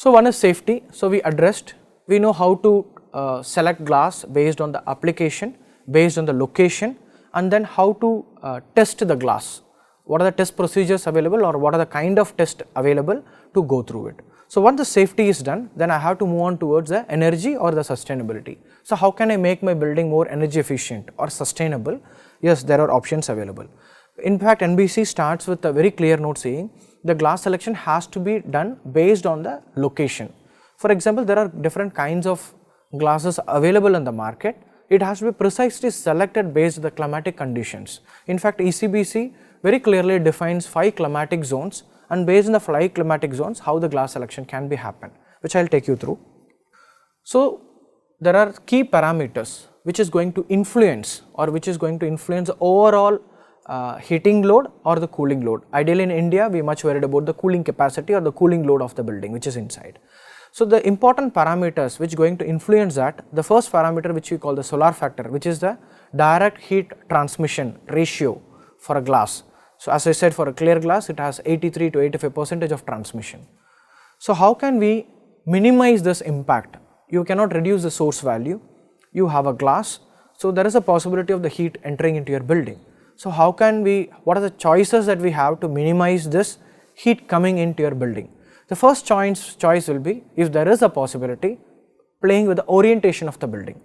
So one is safety. So we addressed, we know how to select glass based on the application, based on the location, and then how to test the glass. What are the test procedures available, or what are the kind of test available to go through it. So once the safety is done, then I have to move on towards the energy or the sustainability. So how can I make my building more energy efficient or sustainable? Yes, there are options available. In fact, NBC starts with a very clear note saying the glass selection has to be done based on the location. For example, there are different kinds of glasses available in the market. It has to be precisely selected based on the climatic conditions. In fact, ECBC very clearly defines 5 climatic zones, and based on the 5 climatic zones, how the glass selection can be happen, which I will take you through. So there are key parameters which is going to influence, or which is going to influence the overall heating load or the cooling load. Ideally in India, we are much worried about the cooling capacity or the cooling load of the building which is inside. So the important parameters which going to influence that, the first parameter which we call the solar factor, which is the direct heat transmission ratio for a glass. So as I said, for a clear glass, it has 83 to 85% of transmission. So how can we minimize this impact? You cannot reduce the source value. You have a glass, so there is a possibility of the heat entering into your building. So how can we, what are the choices that we have to minimize this heat coming into your building? The first choice will be, if there is a possibility, playing with the orientation of the building,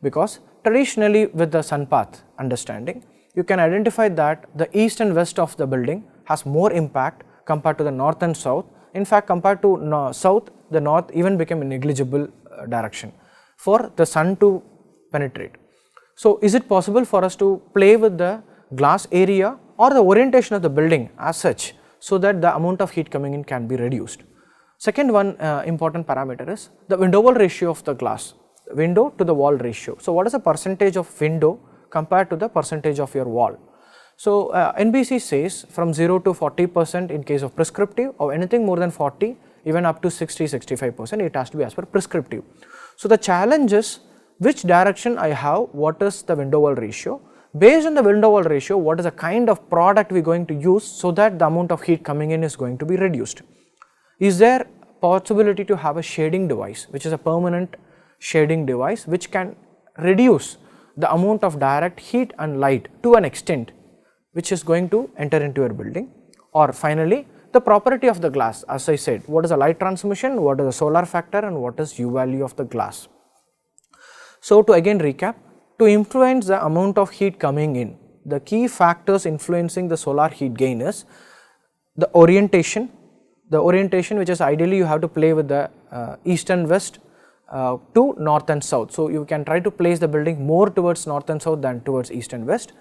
because traditionally with the sun path understanding, you can identify that the east and west of the building has more impact compared to the north and south. In fact, compared to south, the north even became a negligible direction for the sun to penetrate. So is it possible for us to play with the glass area or the orientation of the building as such, so that the amount of heat coming in can be reduced? Second one important parameter is the window wall ratio of the glass, window to the wall ratio. So what is the percentage of window compared to the percentage of your wall? So NBC says from 0 to 40% in case of prescriptive, or anything more than 40, even up to 60-65%, it has to be as per prescriptive. So the challenge is which direction I have, what is the window wall ratio. Based on the window wall ratio, what is the kind of product we are going to use, so that the amount of heat coming in is going to be reduced. Is there possibility to have a shading device, which is a permanent shading device, which can reduce the amount of direct heat and light to an extent which is going to enter into your building? Or finally, the property of the glass, as I said, what is the light transmission, what is the solar factor, and what is U value of the glass. So to again recap, to influence the amount of heat coming in, the key factors influencing the solar heat gain is the orientation which is ideally you have to play with the east and west to north and south. So you can try to place the building more towards north and south than towards east and west.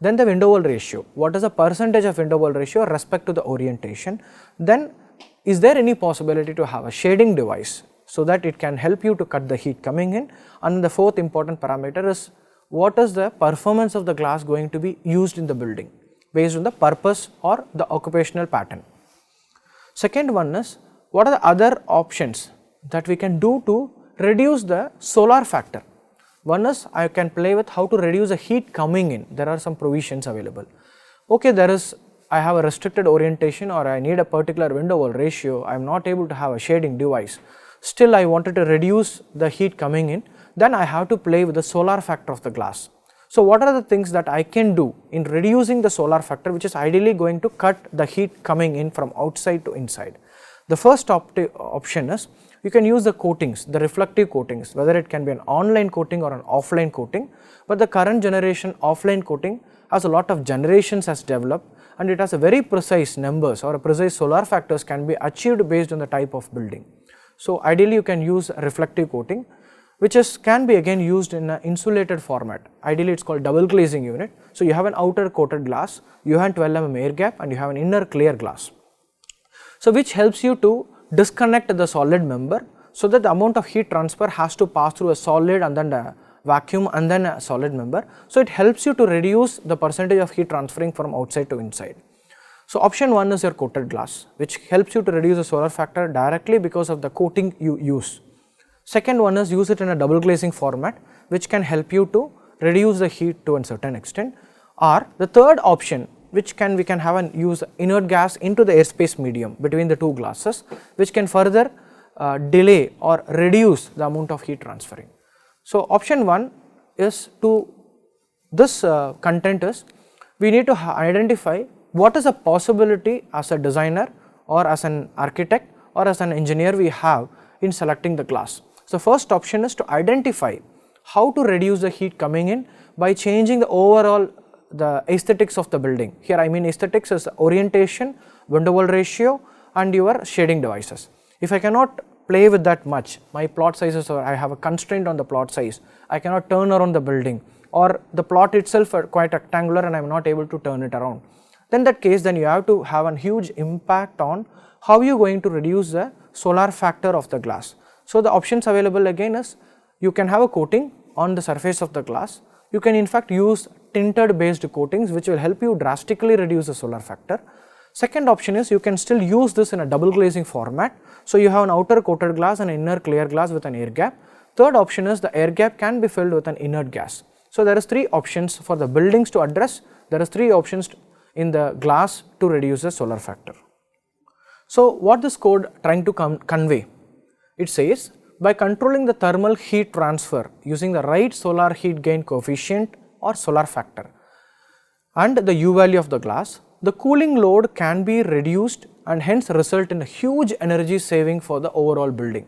Then the window wall ratio, what is the percentage of window wall ratio respect to the orientation. Then is there any possibility to have a shading device, so that it can help you to cut the heat coming in. And the fourth important parameter is what is the performance of the glass going to be used in the building based on the purpose or the occupational pattern. Second one is, what are the other options that we can do to reduce the solar factor. One is, I can play with how to reduce the heat coming in. There are some provisions available. Okay, I have a restricted orientation, or I need a particular window wall ratio, I am not able to have a shading device. Still I wanted to reduce the heat coming in, then I have to play with the solar factor of the glass. So what are the things that I can do in reducing the solar factor, which is ideally going to cut the heat coming in from outside to inside? The first option is, you can use the coatings, the reflective coatings, whether it can be an online coating or an offline coating, but the current generation offline coating has a lot of generations has developed, and it has a very precise numbers or a precise solar factors can be achieved based on the type of building. So ideally you can use reflective coating, which can be again used in an insulated format. Ideally it is called double glazing unit. So you have an outer coated glass, you have 12 mm air gap, and you have an inner clear glass. So which helps you to disconnect the solid member, so that the amount of heat transfer has to pass through a solid and then a vacuum and then a solid member. So it helps you to reduce the percentage of heat transferring from outside to inside. So option 1 is your coated glass, which helps you to reduce the solar factor directly because of the coating you use. Second one is, use it in a double glazing format, which can help you to reduce the heat to a certain extent. Or the third option, which we can have and use inert gas into the airspace medium between the two glasses, which can further delay or reduce the amount of heat transferring. So, option 1 is to this content is we need to identify what is a possibility as a designer or as an architect or as an engineer we have in selecting the glass. So, first option is to identify how to reduce the heat coming in by changing the overall the aesthetics of the building. Here I mean aesthetics is orientation, window wall ratio and your shading devices. If I cannot play with that much, my plot sizes or I have a constraint on the plot size, I cannot turn around the building or the plot itself are quite rectangular and I am not able to turn it around. Then that case then you have to have a huge impact on how you are going to reduce the solar factor of the glass. So, the options available again is you can have a coating on the surface of the glass. You can in fact use tinted based coatings which will help you drastically reduce the solar factor. Second option is you can still use this in a double glazing format. So, you have an outer coated glass and inner clear glass with an air gap. Third option is the air gap can be filled with an inert gas. So, there is 3 options for the buildings to address. There is 3 options in the glass to reduce the solar factor. So, what this code trying to convey? It says by controlling the thermal heat transfer using the right solar heat gain coefficient or solar factor and the U value of the glass, the cooling load can be reduced and hence result in a huge energy saving for the overall building.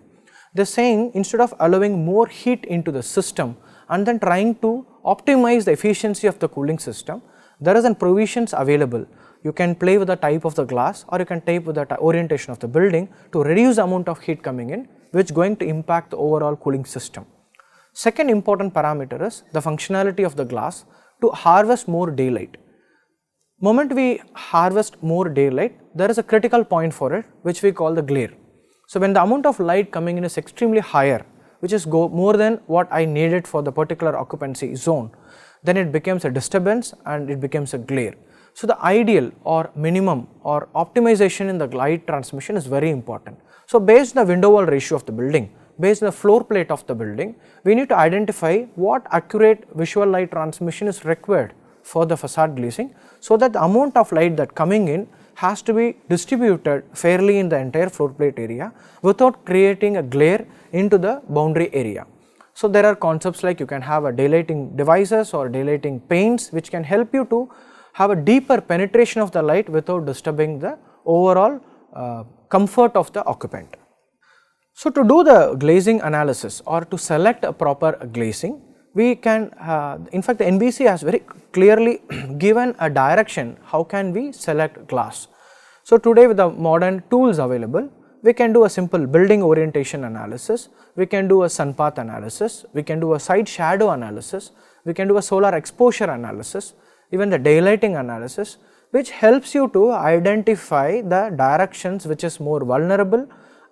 They are saying instead of allowing more heat into the system and then trying to optimize the efficiency of the cooling system, there is an provisions available. You can play with the type of the glass or you can play with the orientation of the building to reduce the amount of heat coming in, which is going to impact the overall cooling system. Second important parameter is the functionality of the glass to harvest more daylight. Moment we harvest more daylight, there is a critical point for it which we call the glare. So, when the amount of light coming in is extremely higher, which is more than what I needed for the particular occupancy zone, then it becomes a disturbance and it becomes a glare. So, the ideal or minimum or optimization in the light transmission is very important. So, based on the window wall ratio of the building, based on the floor plate of the building, we need to identify what accurate visual light transmission is required for the facade glazing, so that the amount of light that coming in has to be distributed fairly in the entire floor plate area without creating a glare into the boundary area. So, there are concepts like you can have a daylighting devices or daylighting paints which can help you to have a deeper penetration of the light without disturbing the overall comfort of the occupant. So, to do the glazing analysis or to select a proper glazing, we can in fact the NBC has very clearly given a direction how can we select glass. So, today with the modern tools available, we can do a simple building orientation analysis, we can do a sun path analysis, we can do a side shadow analysis, we can do a solar exposure analysis, even the daylighting analysis, which helps you to identify the directions which is more vulnerable,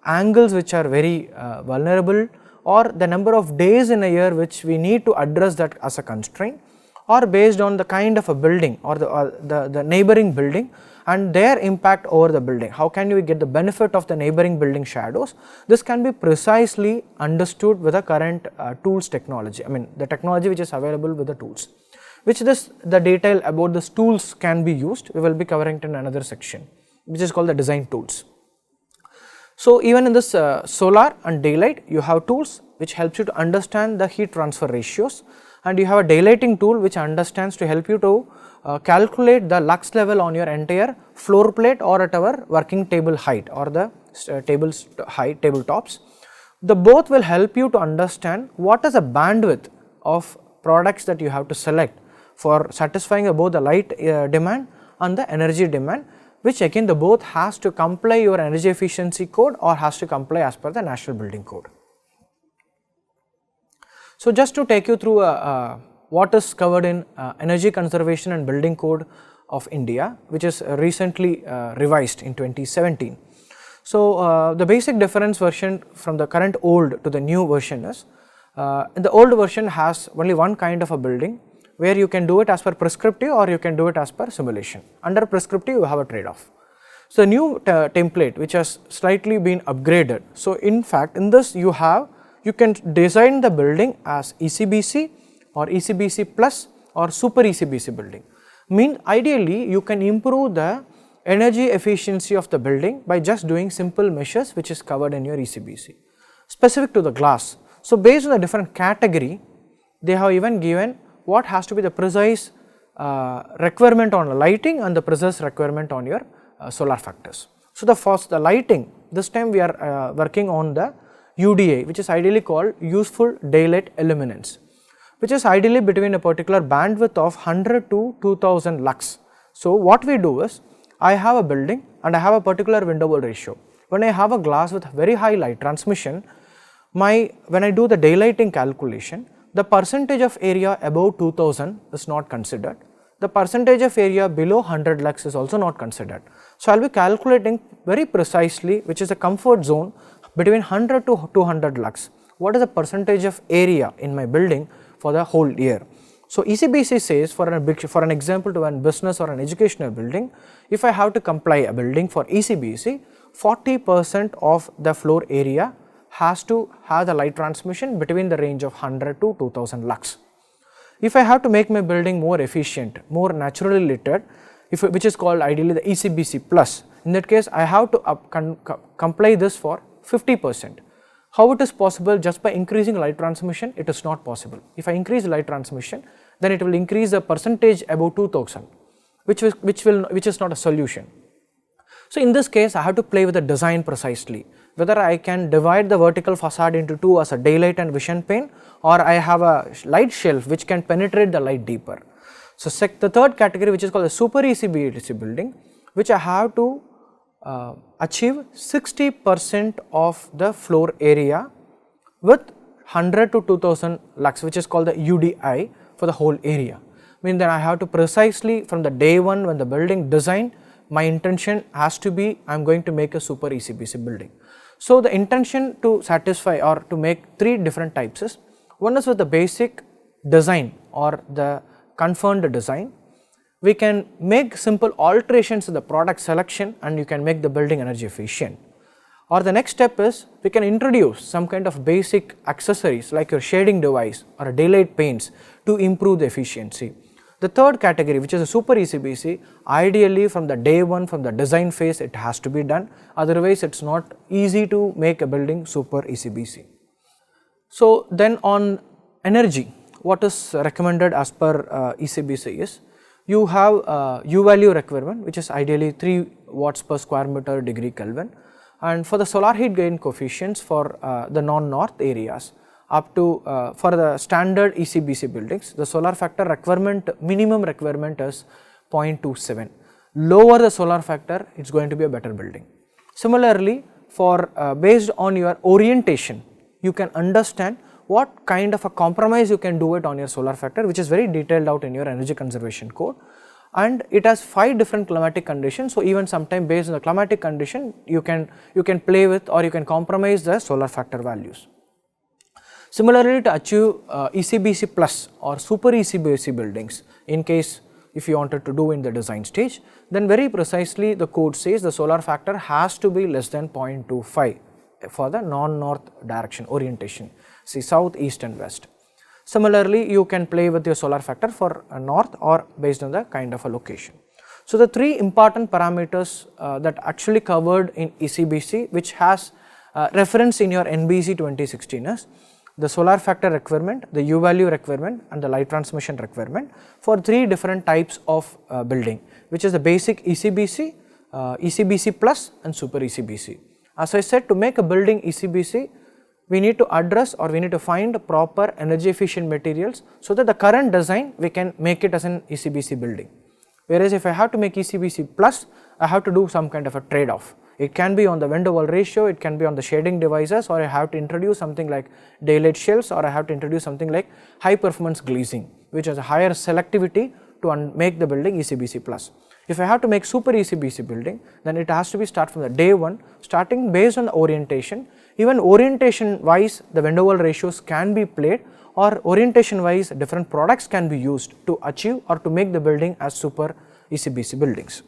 angles which are very vulnerable, or the number of days in a year which we need to address that as a constraint, or based on the kind of a building or the neighboring building and their impact over the building. How can we get the benefit of the neighboring building shadows? This can be precisely understood with the current tools technology, I mean the technology which is available with the tools, which the detail about this tools can be used, we will be covering it in another section, which is called the design tools. So, even in this solar and daylight, you have tools which helps you to understand the heat transfer ratios, and you have a daylighting tool which understands to help you to calculate the lux level on your entire floor plate or at our working table height or the tables height, tabletops. The both will help you to understand what is the bandwidth of products that you have to select for satisfying both the light demand and the energy demand, which again the both has to comply your energy efficiency code or has to comply as per the National Building Code. So, just to take you through what is covered in Energy Conservation and Building Code of India, which is recently revised in 2017. So, the basic difference version from the current old to the new version is, the old version has only one kind of a building where you can do it as per prescriptive or you can do it as per simulation. Under prescriptive you have a trade off. So, the new template which has slightly been upgraded. So, in fact, in this you can design the building as ECBC or ECBC plus or super ECBC building. Ideally you can improve the energy efficiency of the building by just doing simple measures which is covered in your ECBC. Specific to the glass, so based on the different category, they have even given what has to be the precise requirement on lighting and the precise requirement on your solar factors. So, the lighting, this time we are working on the UDA, which is ideally called useful daylight illuminance, which is ideally between a particular bandwidth of 100 to 2000 lux. So, what we do is, I have a building and I have a particular window wall ratio. When I have a glass with very high light transmission, when I do the daylighting calculation, the percentage of area above 2000 is not considered. The percentage of area below 100 lux is also not considered. So, I will be calculating very precisely, which is a comfort zone between 100 to 200 lux. What is the percentage of area in my building for the whole year? So, ECBC says for an example to a business or an educational building, if I have to comply a building for ECBC, 40% of the floor area has to have the light transmission between the range of 100 to 2000 lux. If I have to make my building more efficient, more naturally littered, which is called ideally the ECBC plus, in that case I have to comply this for 50%. How it is possible? Just by increasing light transmission, it is not possible. If I increase light transmission, then it will increase the percentage above 2000, which is not a solution. So, in this case I have to play with the design precisely, whether I can divide the vertical facade into two as a daylight and vision pane, or I have a light shelf which can penetrate the light deeper. So, the third category, which is called the super ECBC building, which I have to achieve 60% of the floor area with 100 to 2000 lux, which is called the UDI for the whole area. Mean that I have to precisely from the day one when the building design, my intention has to be I am going to make a super ECBC building. So, the intention to satisfy or to make three different types is, one is with the basic design or the confirmed design. We can make simple alterations in the product selection and you can make the building energy efficient. Or the next step is, we can introduce some kind of basic accessories like your shading device or a daylight paints to improve the efficiency. The third category, which is a super ECBC, ideally from the day one, from the design phase, it has to be done, otherwise it is not easy to make a building super ECBC. So, then on energy, what is recommended as per ECBC is, you have U value requirement, which is ideally 3 watts per square meter degree Kelvin, and for the solar heat gain coefficients for the non-north areas, up to for the standard ECBC buildings, the solar factor requirement, minimum requirement is 0.27. Lower the solar factor, it is going to be a better building. Similarly, for based on your orientation, you can understand what kind of a compromise you can do it on your solar factor, which is very detailed out in your energy conservation code, and it has 5 different climatic conditions. So, even sometime based on the climatic condition, you can play with or you can compromise the solar factor values. Similarly, to achieve ECBC plus or super ECBC buildings, in case if you wanted to do in the design stage, then very precisely the code says the solar factor has to be less than 0.25 for the non-north direction orientation, see south, east and west. Similarly, you can play with your solar factor for north or based on the kind of a location. So, the 3 important parameters that actually covered in ECBC, which has reference in your NBC 2016 is the solar factor requirement, the U value requirement and the light transmission requirement for 3 different types of building, which is the basic ECBC, ECBC plus and super ECBC. As I said, to make a building ECBC, we need to address or we need to find proper energy efficient materials, so that the current design we can make it as an ECBC building. Whereas, if I have to make ECBC plus, I have to do some kind of a trade off. It can be on the window wall ratio, it can be on the shading devices, or I have to introduce something like daylight shelves, or I have to introduce something like high performance glazing, which has a higher selectivity to make the building ECBC plus. If I have to make super ECBC building, then it has to be start from the day one, starting based on the orientation. Even orientation wise, the window wall ratios can be played, or orientation wise different products can be used to achieve or to make the building as super ECBC buildings.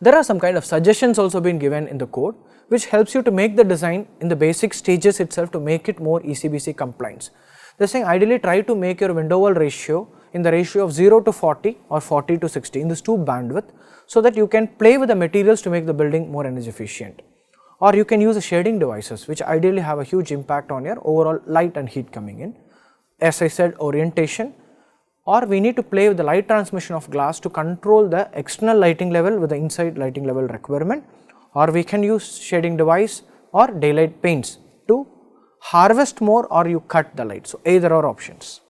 There are some kind of suggestions also been given in the code, which helps you to make the design in the basic stages itself to make it more ECBC compliant. They are saying ideally try to make your window wall ratio in the ratio of 0 to 40 or 40 to 60 in this two bandwidth, so that you can play with the materials to make the building more energy efficient. Or you can use the shading devices, which ideally have a huge impact on your overall light and heat coming in. As I said, orientation, or we need to play with the light transmission of glass to control the external lighting level with the inside lighting level requirement, or we can use shading device or daylight paints to harvest more, or you cut the light. So, either are options.